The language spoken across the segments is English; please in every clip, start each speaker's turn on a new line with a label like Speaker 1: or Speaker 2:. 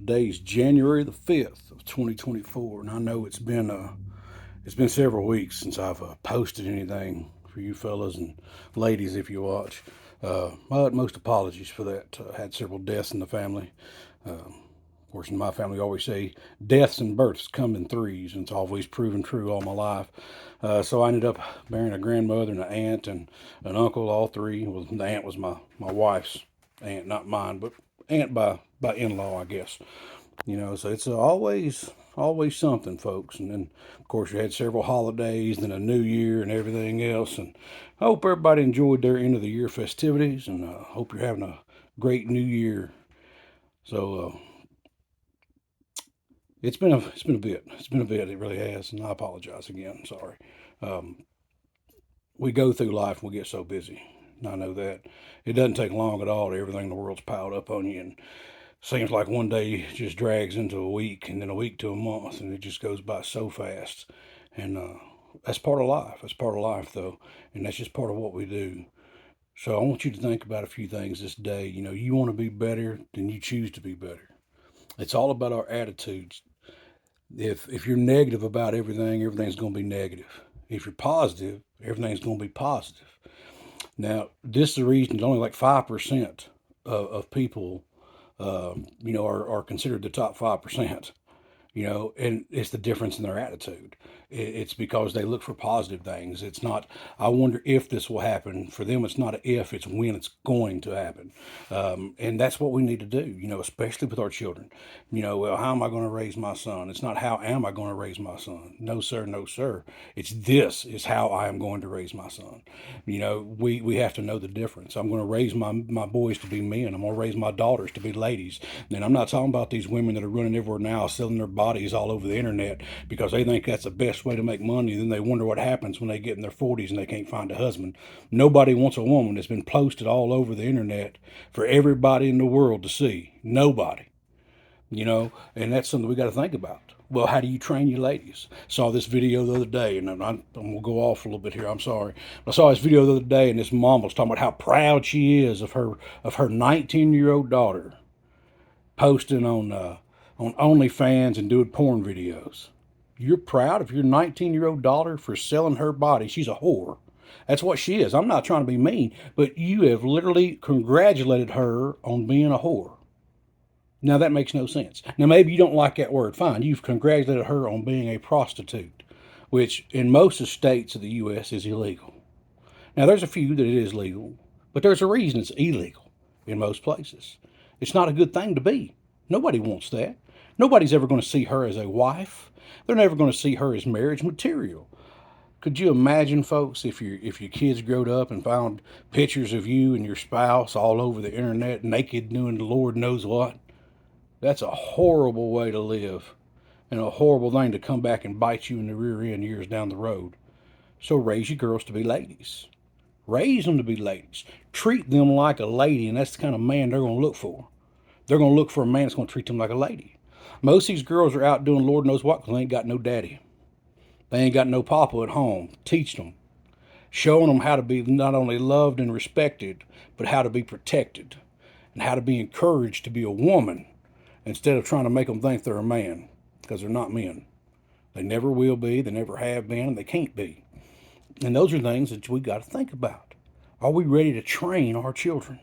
Speaker 1: Today's January the 5th of 2024, and I know it's been several weeks since I've posted anything for you fellas and ladies if you watch. My utmost apologies for that. Had several deaths in the family. Of course, in my family, we always say deaths and births come in threes, and it's always proven true all my life. So I ended up bearing a grandmother and an aunt and an uncle, all three. Well, the aunt was my wife's aunt, not mine, but aunt by in-law, I guess. So it's always something, folks. And then, of course, you had several holidays, then a new year, and everything else. And I hope everybody enjoyed their end of the year festivities, and hope you're having a great new year. So it's been a bit. It's been a bit. It really has, and I apologize again. Sorry. Um, we go through life and we get so busy. And I know that it doesn't take long at all. Everything in the world's piled up on you, and seems like one day just drags into a week, and then a week to a month, and it just goes by so fast. And that's part of life. That's part of life, though, and that's just part of what we do. So I want you to think about a few things this day. You want to be better, then you choose to be better. It's all about our attitudes. If you're negative about everything, everything's going to be negative. If you're positive, everything's going to be positive. Now, this is the reason it's only like 5% of people, are considered the top 5%. And it's the difference in their attitude. It's because they look for positive things. It's not, I wonder if this will happen. For them, it's not an if, it's when it's going to happen. And that's what we need to do, especially with our children. Well, how am I going to raise my son? It's not how am I going to raise my son? No, sir, no, sir. It's this is how I am going to raise my son. We have to know the difference. I'm going to raise my boys to be men. I'm going to raise my daughters to be ladies. And I'm not talking about these women that are running everywhere now selling their bodies all over the internet because they think that's the best way to make money. Then they wonder what happens when they get in their 40s and they can't find a husband. Nobody wants a woman that's been posted all over the internet for everybody in the world to see. Nobody. And that's something we got to think about. Well, how do you train your ladies? Saw this video the other day, and I'm going to go off a little bit here. I'm sorry. But I saw this video the other day, and this mom was talking about how proud she is of her 19-year-old daughter posting on OnlyFans and doing porn videos. You're proud of your 19-year-old daughter for selling her body. She's a whore. That's what she is. I'm not trying to be mean, but you have literally congratulated her on being a whore. Now that makes no sense. Now maybe you don't like that word. Fine. You've congratulated her on being a prostitute, which in most states of the U.S. is illegal. Now there's a few that it is legal, but there's a reason it's illegal in most places. It's not a good thing to be. Nobody wants that. Nobody's ever going to see her as a wife. They're never going to see her as marriage material. Could you imagine, folks, if your kids growed up and found pictures of you and your spouse all over the internet, naked, doing the Lord knows what? That's a horrible way to live and a horrible thing to come back and bite you in the rear end years down the road. So raise your girls to be ladies. Raise them to be ladies. Treat them like a lady, and that's the kind of man they're going to look for. They're going to look for a man that's going to treat them like a lady. Most of these girls are out doing Lord knows what because they ain't got no daddy. They ain't got no papa at home teaching them, showing them how to be not only loved and respected, but how to be protected and how to be encouraged to be a woman instead of trying to make them think they're a man, because they're not men. They never will be, they never have been, and they can't be. And those are things that we got to think about. Are we ready to train our children?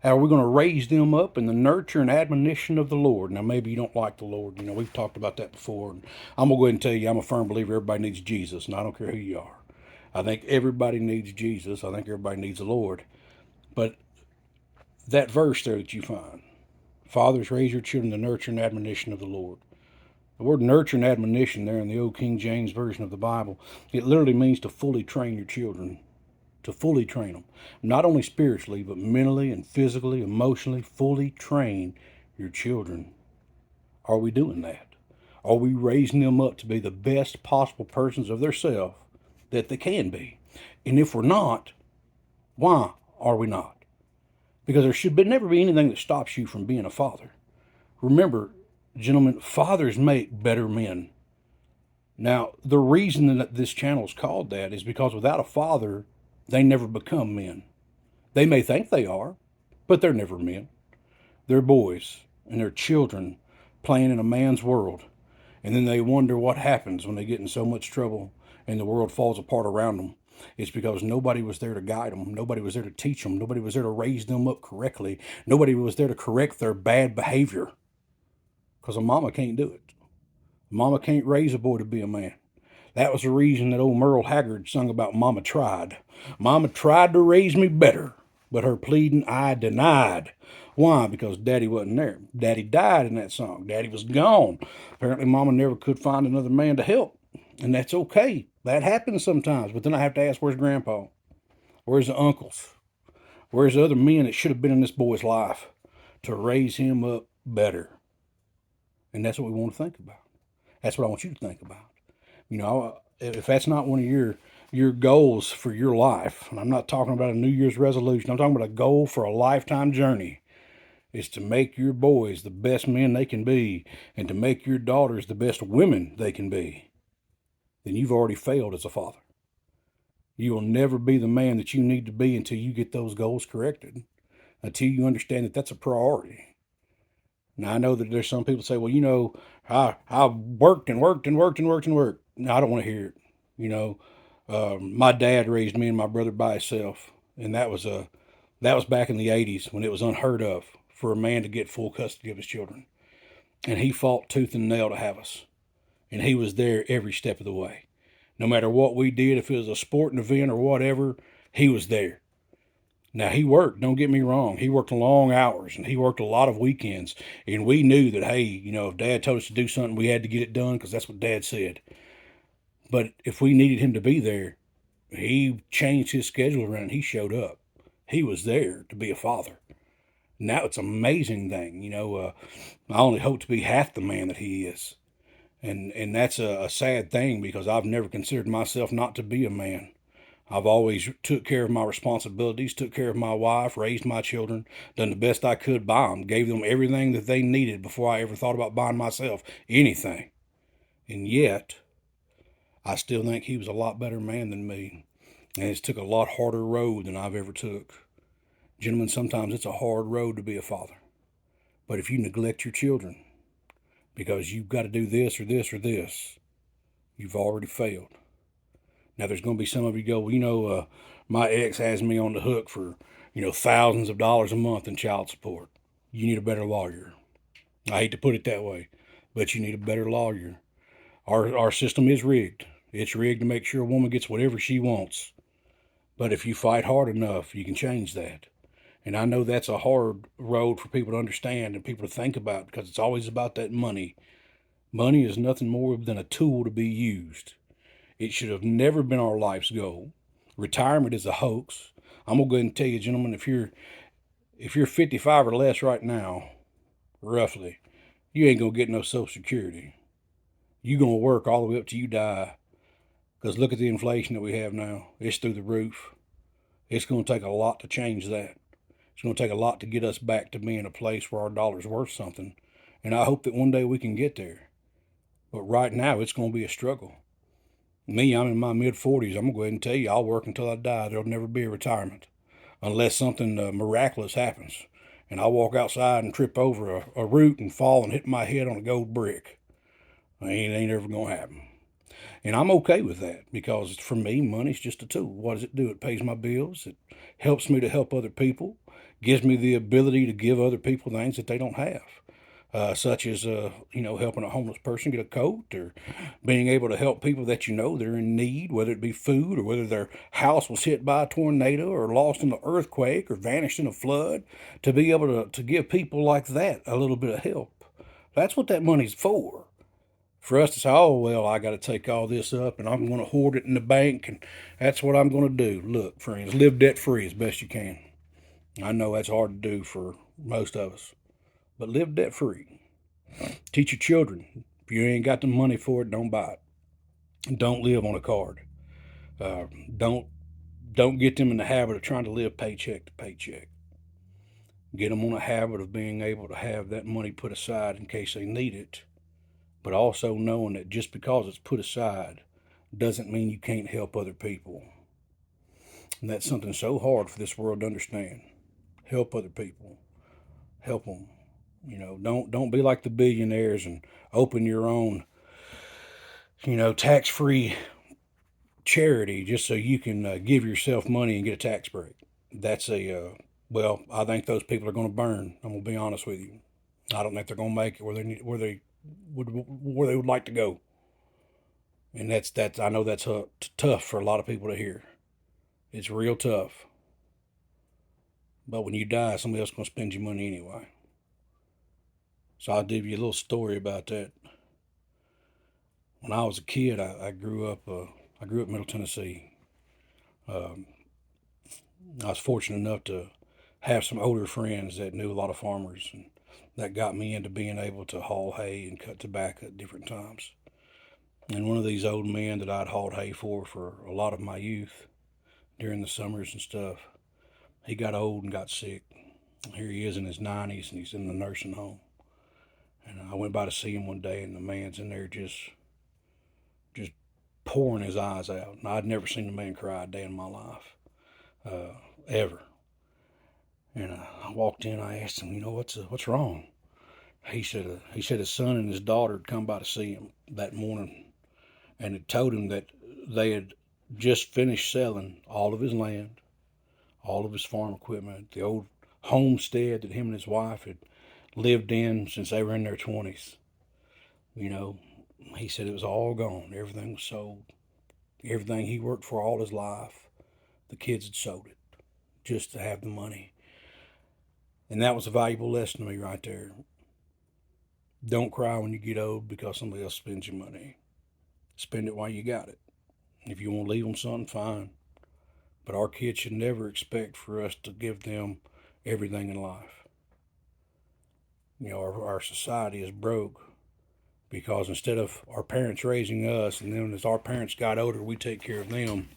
Speaker 1: How are we going to raise them up in the nurture and admonition of the Lord? Now, maybe you don't like the Lord. We've talked about that before. And I'm going to go ahead and tell you, I'm a firm believer everybody needs Jesus, and I don't care who you are. I think everybody needs Jesus. I think everybody needs the Lord. But that verse there that you find, fathers, raise your children in the nurture and admonition of the Lord. The word nurture and admonition there in the old King James Version of the Bible, it literally means to fully train your children. To fully train them. Not only spiritually, but mentally and physically, emotionally, fully train your children. Are we doing that? Are we raising them up to be the best possible persons of themselves that they can be? And if we're not, why are we not? Because there should never be anything that stops you from being a father. Remember, gentlemen, fathers make better men. Now, the reason that this channel is called that is because without a father, they never become men. They may think they are, but they're never men. They're boys, and they're children playing in a man's world. And then they wonder what happens when they get in so much trouble and the world falls apart around them. It's because nobody was there to guide them. Nobody was there to teach them. Nobody was there to raise them up correctly. Nobody was there to correct their bad behavior. Because a mama can't do it. A mama can't raise a boy to be a man. That was the reason that old Merle Haggard sung about Mama tried. Mama tried to raise me better, but her pleading I denied. Why? Because Daddy wasn't there. Daddy died in that song. Daddy was gone. Apparently, Mama never could find another man to help. And that's okay. That happens sometimes. But then I have to ask, where's Grandpa? Where's the uncles? Where's the other men that should have been in this boy's life to raise him up better? And that's what we want to think about. That's what I want you to think about. You know, if that's not one of your goals for your life, and I'm not talking about a New Year's resolution, I'm talking about a goal for a lifetime journey, is to make your boys the best men they can be and to make your daughters the best women they can be, then you've already failed as a father. You will never be the man that you need to be until you get those goals corrected, until you understand that that's a priority. Now, I know that there's some people say, well, you know, I worked and worked and worked and worked and worked. No, I don't want to hear it. You know, my dad raised me and my brother by himself, and that was back in the 80s when it was unheard of for a man to get full custody of his children. And he fought tooth and nail to have us. And he was there every step of the way. No matter what we did, if it was a sporting event or whatever, he was there. Now, he worked, don't get me wrong. He worked long hours and he worked a lot of weekends. And we knew that, hey, you know, if Dad told us to do something, we had to get it done because that's what Dad said. But if we needed him to be there, he changed his schedule around and he showed up. He was there to be a father. Now it's an amazing thing. You know, I only hope to be half the man that he is. And that's a sad thing because I've never considered myself not to be a man. I've always took care of my responsibilities, took care of my wife, raised my children, done the best I could by them, gave them everything that they needed before I ever thought about buying myself anything. And yet, I still think he was a lot better man than me. And it's took a lot harder road than I've ever took. Gentlemen, sometimes it's a hard road to be a father. But if you neglect your children because you've got to do this or this or this, you've already failed. Now, there's going to be some of you go, well, you know, my ex has me on the hook for, you know, thousands of dollars a month in child support. You need a better lawyer. I hate to put it that way, but you need a better lawyer. Our system is rigged. It's rigged to make sure a woman gets whatever she wants. But if you fight hard enough, you can change that. And I know that's a hard road for people to understand and people to think about because it's always about that money. Money is nothing more than a tool to be used. It should have never been our life's goal. Retirement is a hoax. I'm gonna go ahead and tell you, gentlemen, if you're 55 or less right now, roughly, you ain't gonna get no Social Security. You're gonna work all the way up till you die. Because look at the inflation that we have now. It's through the roof. It's gonna take a lot to change that. It's gonna take a lot to get us back to being a place where our dollar's worth something. And I hope that one day we can get there. But right now, it's gonna be a struggle. Me, I'm in my mid-40s. I'm going to go ahead and tell you, I'll work until I die. There'll never be a retirement unless something miraculous happens. And I'll walk outside and trip over a root and fall and hit my head on a gold brick. It ain't ever going to happen. And I'm okay with that because for me, money's just a tool. What does it do? It pays my bills. It helps me to help other people. Gives me the ability to give other people things that they don't have. Such as, helping a homeless person get a coat or being able to help people that you know they're in need, whether it be food or whether their house was hit by a tornado or lost in an earthquake or vanished in a flood, to be able to give people like that a little bit of help. That's what that money's for. For us to say, oh, well, I got to take all this up and I'm going to hoard it in the bank and that's what I'm going to do. Look, friends, live debt-free as best you can. I know that's hard to do for most of us. But live debt-free. Teach your children. If you ain't got the money for it, don't buy it. Don't live on a card. Don't get them in the habit of trying to live paycheck to paycheck. Get them on a habit of being able to have that money put aside in case they need it. But also knowing that just because it's put aside doesn't mean you can't help other people. And that's something so hard for this world to understand. Help other people. Help them. You know, don't be like the billionaires and open your own, tax-free charity just so you can give yourself money and get a tax break. That's well, I think those people are going to burn. I'm going to be honest with you. I don't think they're going to make it where they would like to go. And that's I know that's tough for a lot of people to hear. It's real tough. But when you die, somebody else is going to spend your money anyway. So I'll give you a little story about that. When I was a kid, I grew up. I grew up in Middle Tennessee. Um, I was fortunate enough to have some older friends that knew a lot of farmers, and that got me into being able to haul hay and cut tobacco at different times. And one of these old men that I'd hauled hay for a lot of my youth during the summers and stuff, he got old and got sick. Here he is in his 90s and he's in the nursing home. And I went by to see him one day, and the man's in there just pouring his eyes out. And I'd never seen a man cry a day in my life, ever. And I walked in. I asked him, what's wrong? He said his son and his daughter had come by to see him that morning, and had told him that they had just finished selling all of his land, all of his farm equipment, the old homestead that him and his wife had lived in since they were in their 20s. You know, he said it was all gone. Everything was sold. Everything he worked for all his life, the kids had sold it just to have the money. And that was a valuable lesson to me right there. Don't cry when you get old because somebody else spends your money. Spend it while you got it. If you want to leave them something, fine. But our kids should never expect for us to give them everything in life. Our society is broke because instead of our parents raising us, and then as our parents got older, we take care of them.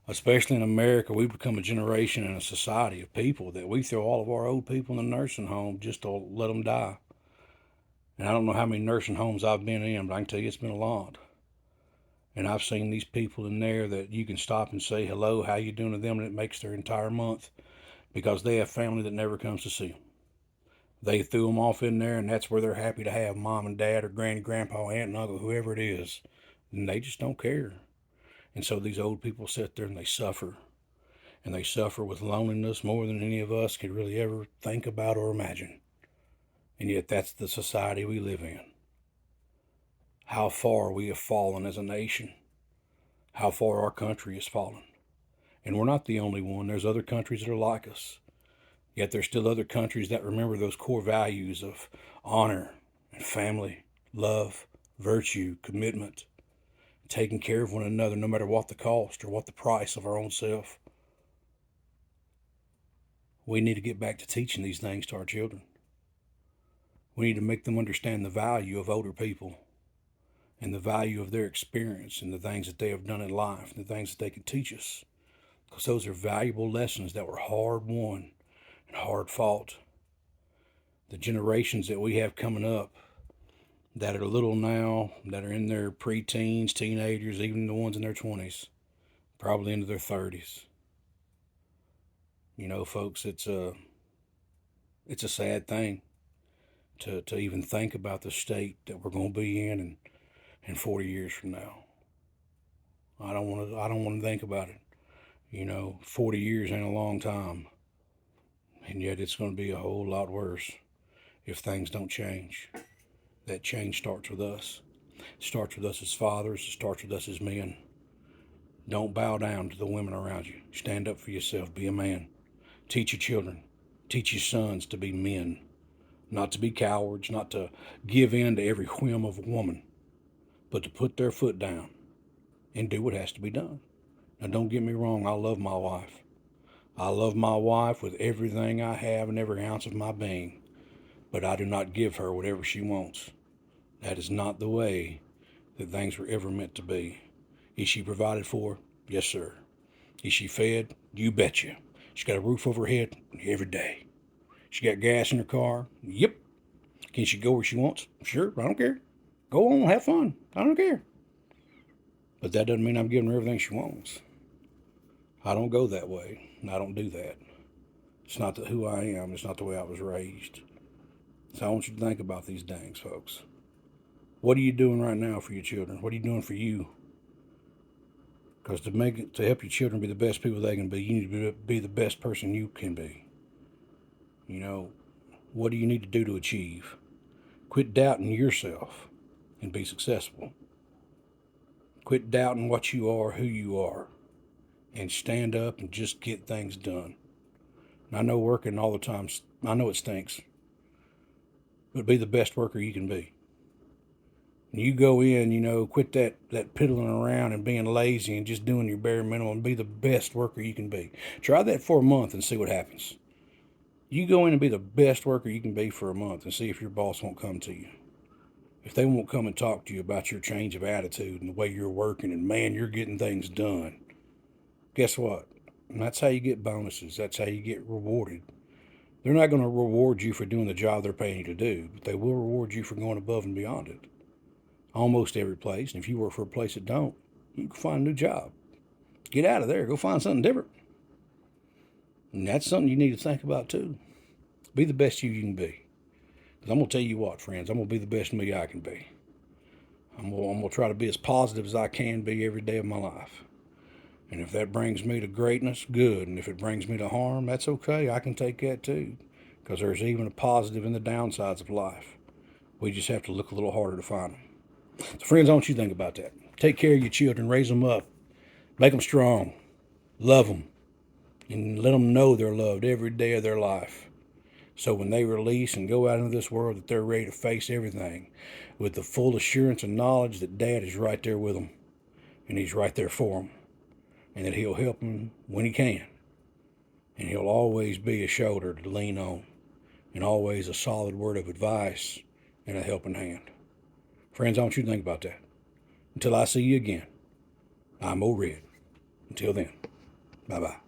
Speaker 1: Especially in America, we've become a generation and a society of people that we throw all of our old people in the nursing home just to let them die. And I don't know how many nursing homes I've been in, but I can tell you it's been a lot. And I've seen these people in there that you can stop and say hello, how you doing to them, and it makes their entire month because they have family that never comes to see them. They threw them off in there, and that's where they're happy to have mom and dad or granny, grandpa, aunt and uncle, whoever it is. And they just don't care. And so these old people sit there and they suffer. And they suffer with loneliness more than any of us could really ever think about or imagine. And yet that's the society we live in. How far we have fallen as a nation. How far our country has fallen. And we're not the only one. There's other countries that are like us. Yet there's still other countries that remember those core values of honor and family, love, virtue, commitment, taking care of one another no matter what the cost or what the price of our own self. We need to get back to teaching these things to our children. We need to make them understand the value of older people and the value of their experience and the things that they have done in life and the things that they can teach us. Because those are valuable lessons that were hard won and hard fought. The generations that we have coming up that are little now, that are in their pre-teens, teenagers, even the ones in their 20s, probably into their 30s. Folks, it's a sad thing to even think about the state that we're going to be in 40 years from now. I don't want to think about it. 40 years ain't a long time. And yet it's going to be a whole lot worse if things don't change. That change starts with us. It starts with us as fathers. It starts with us as men. Don't bow down to the women around you. Stand up for yourself. Be a man. Teach your children. Teach your sons to be men. Not to be cowards. Not to give in to every whim of a woman. But to put their foot down and do what has to be done. Now, don't get me wrong. I love my wife. I love my wife with everything I have and every ounce of my being. But I do not give her whatever she wants. That is not the way that things were ever meant to be. Is she provided for? Yes, sir. Is she fed? You betcha. She got a roof over her head every day. She got gas in her car? Yep. Can she go where she wants? Sure, I don't care. Go on, have fun. I don't care. But that doesn't mean I'm giving her everything she wants. I don't go that way. I don't do that. It's not who I am. It's not the way I was raised. So I want you to think about these things, folks. What are you doing right now for your children? What are you doing for you? Because to help your children be the best people they can be, you need to be the best person you can be. You know, what do you need to do to achieve? Quit doubting yourself and be successful. Quit doubting what you are, who you are, and stand up and just get things done. And I know working all the time, I know it stinks, but be the best worker you can be. And you go in, quit that piddling around and being lazy and just doing your bare minimum and be the best worker you can be. Try that for a month and see what happens. You go in and be the best worker you can be for a month and see if your boss won't come to you. If they won't come and talk to you about your change of attitude and the way you're working and, man, you're getting things done. Guess what? And that's how you get bonuses. That's how you get rewarded. They're not going to reward you for doing the job they're paying you to do, but they will reward you for going above and beyond it. Almost every place. And if you work for a place that don't, you can find a new job. Get out of there. Go find something different. And that's something you need to think about too. Be the best you can be. Because I'm going to tell you what, friends, I'm going to be the best me I can be. I'm going to try to be as positive as I can be every day of my life. And if that brings me to greatness, good. And if it brings me to harm, that's okay. I can take that too. Because there's even a positive in the downsides of life. We just have to look a little harder to find them. So friends, I want you to think about that. Take care of your children. Raise them up. Make them strong. Love them. And let them know they're loved every day of their life. So when they release and go out into this world, that they're ready to face everything with the full assurance and knowledge that Dad is right there with them. And He's right there for them. And that He'll help them when He can. And He'll always be a shoulder to lean on. And always a solid word of advice and a helping hand. Friends, I want you to think about that. Until I see you again, I'm O Red. Until then, bye-bye.